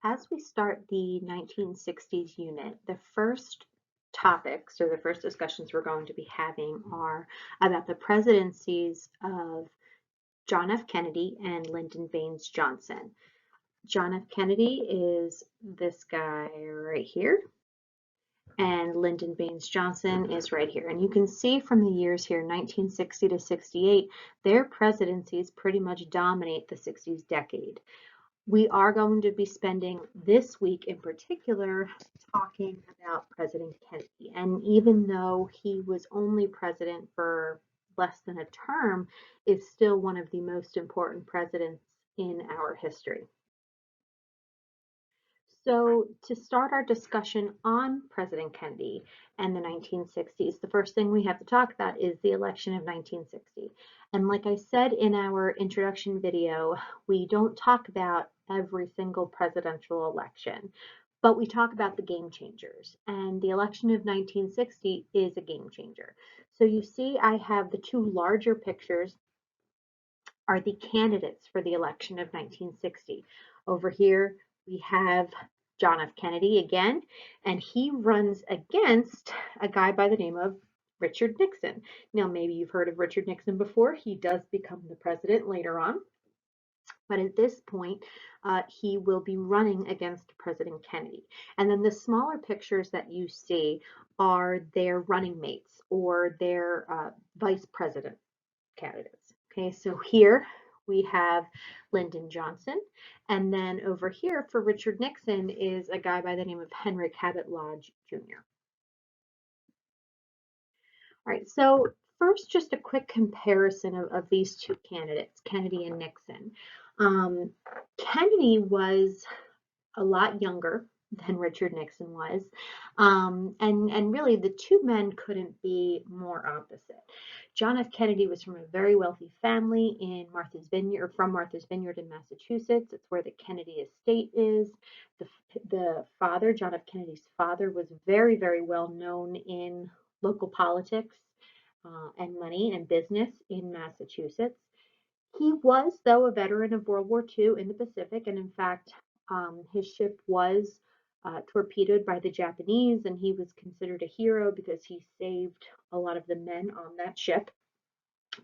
As we start the 1960s unit, the first topics or the first discussions we're going to be having are about the presidencies of John F. Kennedy and Lyndon Baines Johnson. John F. Kennedy is this guy right here, and Lyndon Baines Johnson is right here. And you can see from the years here, 1960 to 68, their presidencies pretty much dominate the 60s decade. We are going to be spending this week in particular talking about President Kennedy. And even though he was only president for less than a term, is still one of the most important presidents in our history. So, to start our discussion on President Kennedy and the 1960s, the first thing we have to talk about is the election of 1960. And like I said in our introduction video, we don't talk about every single presidential election, but we talk about the game changers. And the election of 1960 is a game changer. So you see, I have the two larger pictures are the candidates for the election of 1960. Over here, we have John F. Kennedy again, and he runs against a guy by the name of Richard Nixon. Now, maybe you've heard of Richard Nixon before. He does become the president later on, but at this point, he will be running against President Kennedy. And then the smaller pictures that you see are their running mates or their vice president candidates. Okay, so here we have Lyndon Johnson, and then over here for Richard Nixon is a guy by the name of Henry Cabot Lodge Jr. All right, so first, just a quick comparison of these two candidates, Kennedy and Nixon. Um, Kennedy was a lot younger than Richard Nixon was. And really, the two men couldn't be more opposite. John F. Kennedy was from a very wealthy family in Martha's Vineyard, or from Martha's Vineyard in Massachusetts. It's where the Kennedy estate is. The father, John F. Kennedy's father, was very, very well known in local politics and money and business in Massachusetts. He was, though, a veteran of World War II in the Pacific, and in fact, his ship was torpedoed by the Japanese, and he was considered a hero because he saved a lot of the men on that ship.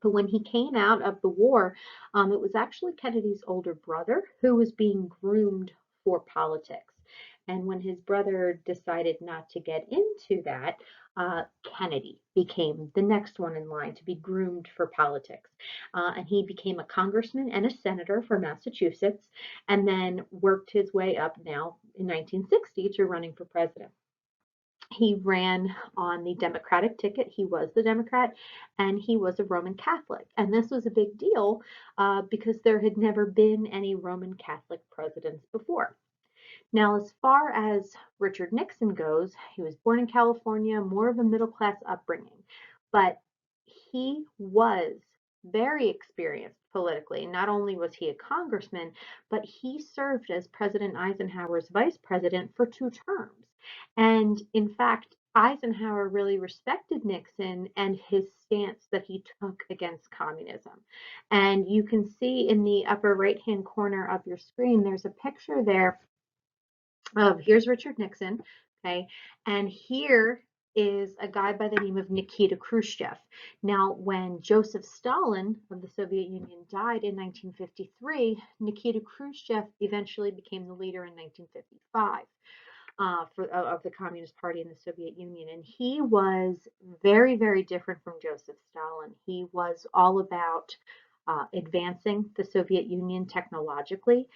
But when he came out of the war, it was actually Kennedy's older brother who was being groomed for politics. And when his brother decided not to get into that, Kennedy became the next one in line to be groomed for politics. And he became a congressman and a senator for Massachusetts, and then worked his way up now in 1960 to running for president. He ran on the Democratic ticket. He was the Democrat, and he was a Roman Catholic. And this was a big deal because there had never been any Roman Catholic presidents before. Now, as far as Richard Nixon goes, he was born in California, more of a middle class upbringing, but he was very experienced politically. Not only was he a congressman, but he served as President Eisenhower's vice president for 2 terms. And in fact, Eisenhower really respected Nixon and his stance that he took against communism. And you can see in the upper right hand corner of your screen, there's a picture there of here's Richard Nixon, okay, and here is a guy by the name of Nikita Khrushchev. Now, when Joseph Stalin of the Soviet Union died in 1953, Nikita Khrushchev eventually became the leader in 1955 of the Communist Party in the Soviet Union. And he was very, very different from Joseph Stalin. He was all about advancing the Soviet Union technologically.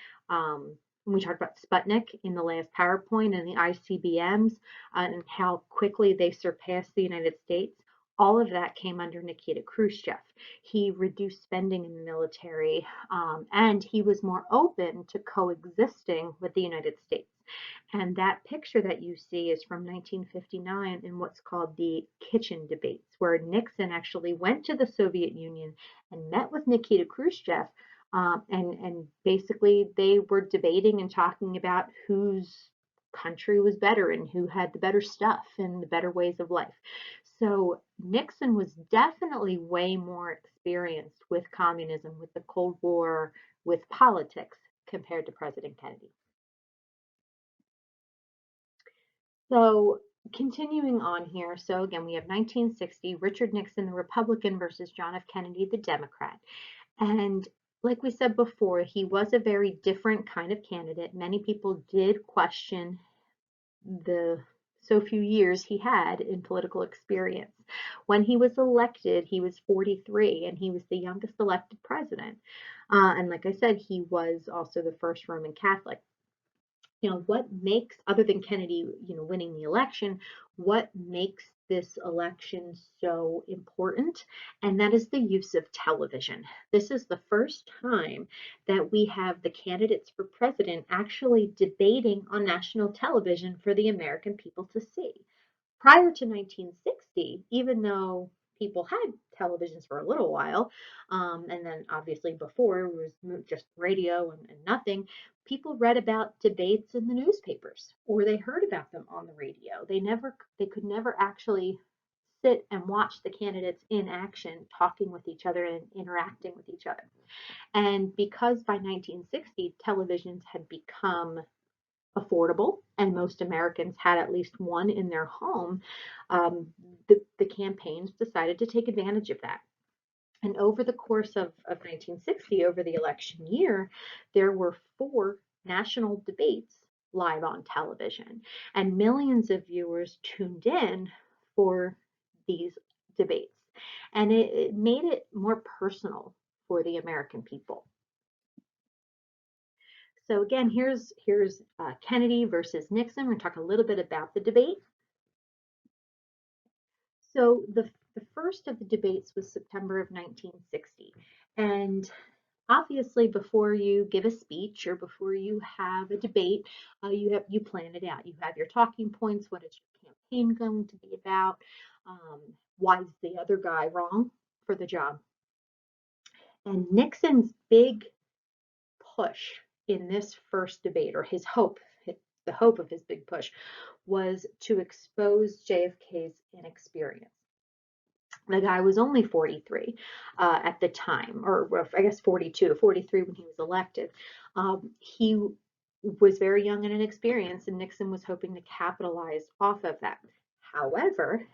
We talked about Sputnik in the last PowerPoint and the ICBMs and how quickly they surpassed the United States. All of that came under Nikita Khrushchev. He reduced spending in the military and he was more open to coexisting with the United States. And that picture that you see is from 1959 in what's called the kitchen debates, where Nixon actually went to the Soviet Union and met with Nikita Khrushchev. And basically, they were debating and talking about whose country was better and who had the better stuff and the better ways of life. So Nixon was definitely way more experienced with communism, with the Cold War, with politics compared to President Kennedy. So continuing on here, so again, we have 1960, Richard Nixon, the Republican, versus John F. Kennedy, the Democrat. And like we said before, he was a very different kind of candidate. Many people did question the so few years he had in political experience. When he was elected, he was 43 and he was the youngest elected president. And like I said, he was also the first Roman Catholic. What makes, other than Kennedy, winning the election, what makes this election so important? And that is the use of television. This is the first time that we have the candidates for president actually debating on national television for the American people to see. Prior to 1960, even though people had televisions for a little while, and then obviously before it was just radio and nothing, people read about debates in the newspapers or they heard about them on the radio. They could never actually sit and watch the candidates in action, talking with each other and interacting with each other. And because by 1960 televisions had become affordable and most Americans had at least one in their home, the campaigns decided to take advantage of that. And over the course of 1960, over the election year, there were 4 national debates live on television, and millions of viewers tuned in for these debates. And it made it more personal for the American people. So again, here's Kennedy versus Nixon. We're going to talk a little bit about the debate. So the first of the debates was September of 1960. And obviously, before you give a speech or before you have a debate, you plan it out. You have your talking points. What is your campaign going to be about? Um, why is the other guy wrong for the job? And Nixon's big push in this first debate, or his hope, the hope of his big push, was to expose JFK's inexperience. The guy was only 43 at the time, or I guess 42, 43 when he was elected. He was very young and inexperienced, and Nixon was hoping to capitalize off of that. However,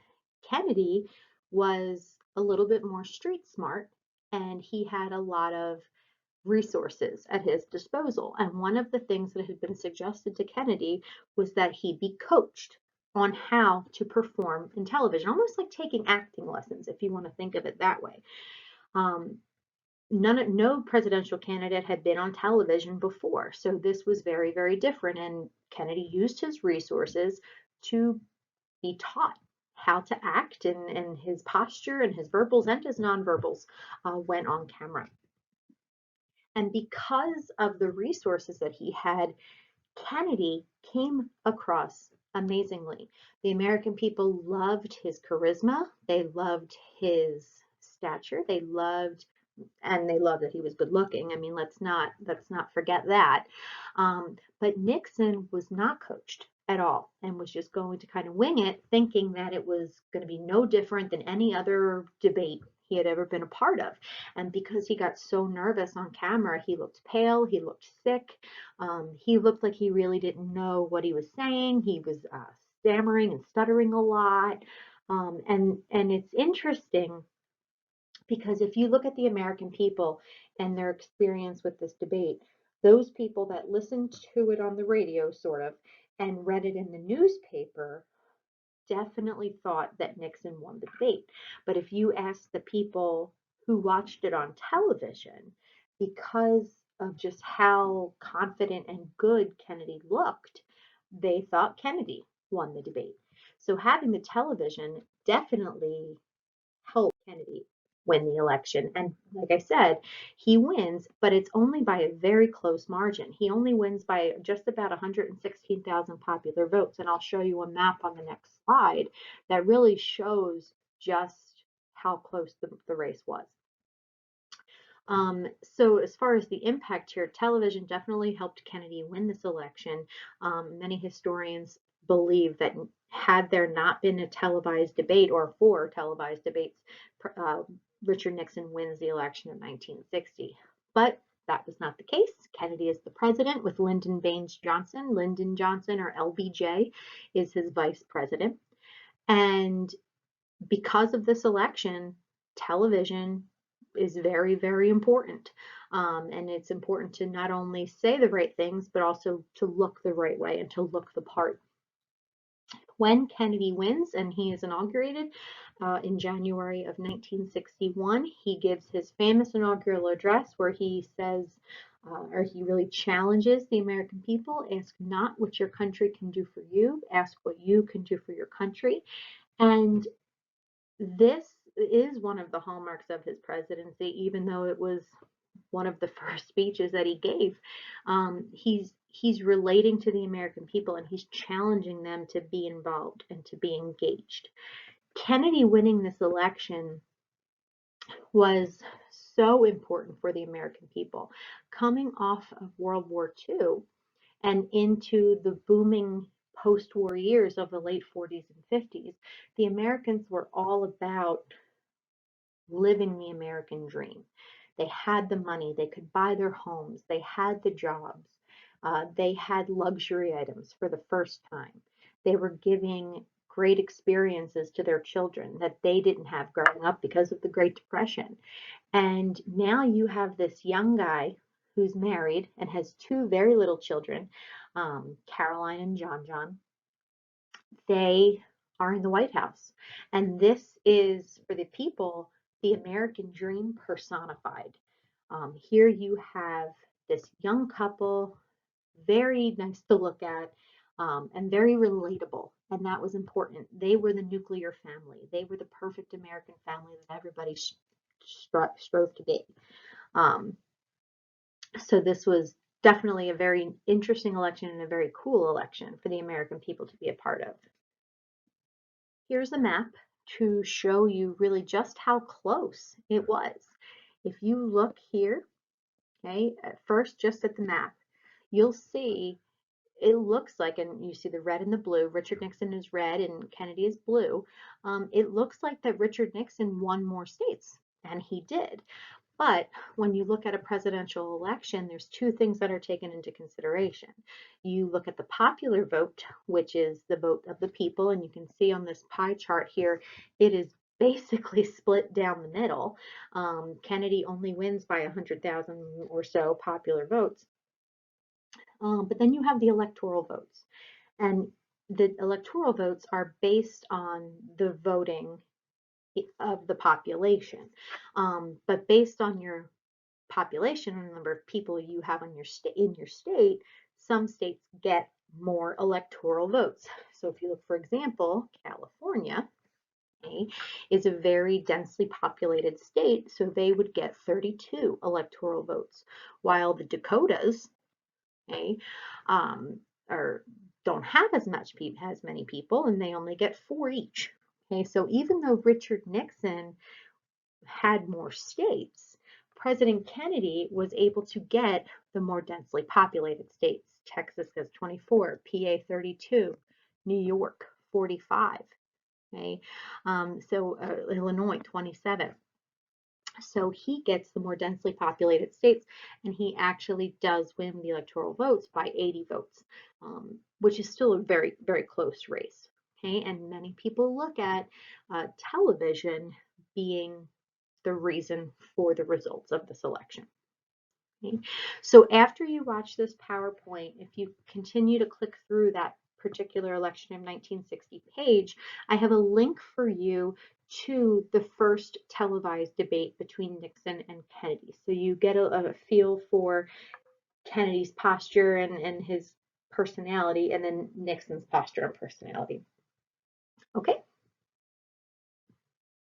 Kennedy was a little bit more street smart, and he had a lot of resources at his disposal. And one of the things that had been suggested to Kennedy was that he be coached on how to perform in television, almost like taking acting lessons, if you want to think of it that way. Um, no presidential candidate had been on television before, so this was very, very different. And Kennedy used his resources to be taught how to act, and his posture and his verbals and his nonverbals went on camera. And because of the resources that he had, Kennedy came across amazingly. The American people loved his charisma. They loved his stature. They loved that he was good looking. I mean, let's not forget that. But Nixon was not coached at all and was just going to kind of wing it, thinking that it was going to be no different than any other debate he had ever been a part of. And because he got so nervous on camera, he looked pale, he looked sick, he looked like he really didn't know what he was saying. He was stammering and stuttering a lot. And it's interesting because if you look at the American people and their experience with this debate, those people that listened to it on the radio, sort of, and read it in the newspaper definitely thought that Nixon won the debate. But if you ask the people who watched it on television, because of just how confident and good Kennedy looked, they thought Kennedy won the debate. So having the television definitely helped Kennedy win the election. And like I said, he wins, but it's only by a very close margin. He only wins by just about 116,000 popular votes. And I'll show you a map on the next slide that really shows just how close the race was. So as far as the impact here, television definitely helped Kennedy win this election. Many historians believe that had there not been a televised debate or 4 televised debates, Richard Nixon wins the election in 1960. But that was not the case. Kennedy is the president with Lyndon Baines Johnson. Lyndon Johnson, or LBJ, is his vice president. And because of this election, television is very, very important. And it's important to not only say the right things, but also to look the right way and to look the part. When Kennedy wins and he is inaugurated in January of 1961, he gives his famous inaugural address where he says, or he really challenges the American people, ask not what your country can do for you, ask what you can do for your country. And this is one of the hallmarks of his presidency, even though it was one of the first speeches that he gave. He's relating to the American people and he's challenging them to be involved and to be engaged. Kennedy winning this election was so important for the American people. Coming off of World War II and into the booming post-war years of the late 40s and 50s, the Americans were all about living the American dream. They had the money, they could buy their homes, they had the jobs, they had luxury items for the first time. They were giving great experiences to their children that they didn't have growing up because of the Great Depression. And now you have this young guy who's married and has two very little children, Caroline and John John. They are in the White House. And this is, for the people, the American dream personified. Here you have this young couple, very nice to look at, and very relatable. And that was important. They were the nuclear family. They were the perfect American family that everybody strove to be. So this was definitely a very interesting election and a very cool election for the American people to be a part of. Here's a map to show you really just how close it was. If you look here, okay, at first just at the map, you'll see it looks like, and you see the red and the blue, Richard Nixon is red and Kennedy is blue. It looks like that Richard Nixon won more states, and he did. But when you look at a presidential election, there's two things that are taken into consideration. You look at the popular vote, which is the vote of the people, and you can see on this pie chart here, it is basically split down the middle. Kennedy only wins by 100,000 or so popular votes. But then you have the electoral votes. And the electoral votes are based on the voting of the population. But based on your population and the number of people you have in your state, some states get more electoral votes. So if you look, for example, California, okay, is a very densely populated state, so they would get 32 electoral votes, while the Dakotas, okay, don't have as many people, and they only get 4 each. Okay, so even though Richard Nixon had more states, President Kennedy was able to get the more densely populated states. Texas has 24, PA 32, New York 45, okay, Illinois 27. So he gets the more densely populated states, and he actually does win the electoral votes by 80 votes, which is still a very, very close race. Okay, and many people look at television being the reason for the results of this election. Okay? So after you watch this PowerPoint, if you continue to click through that particular election of 1960 page, I have a link for you to the first televised debate between Nixon and Kennedy. So you get a feel for Kennedy's posture and his personality, and then Nixon's posture and personality. Okay,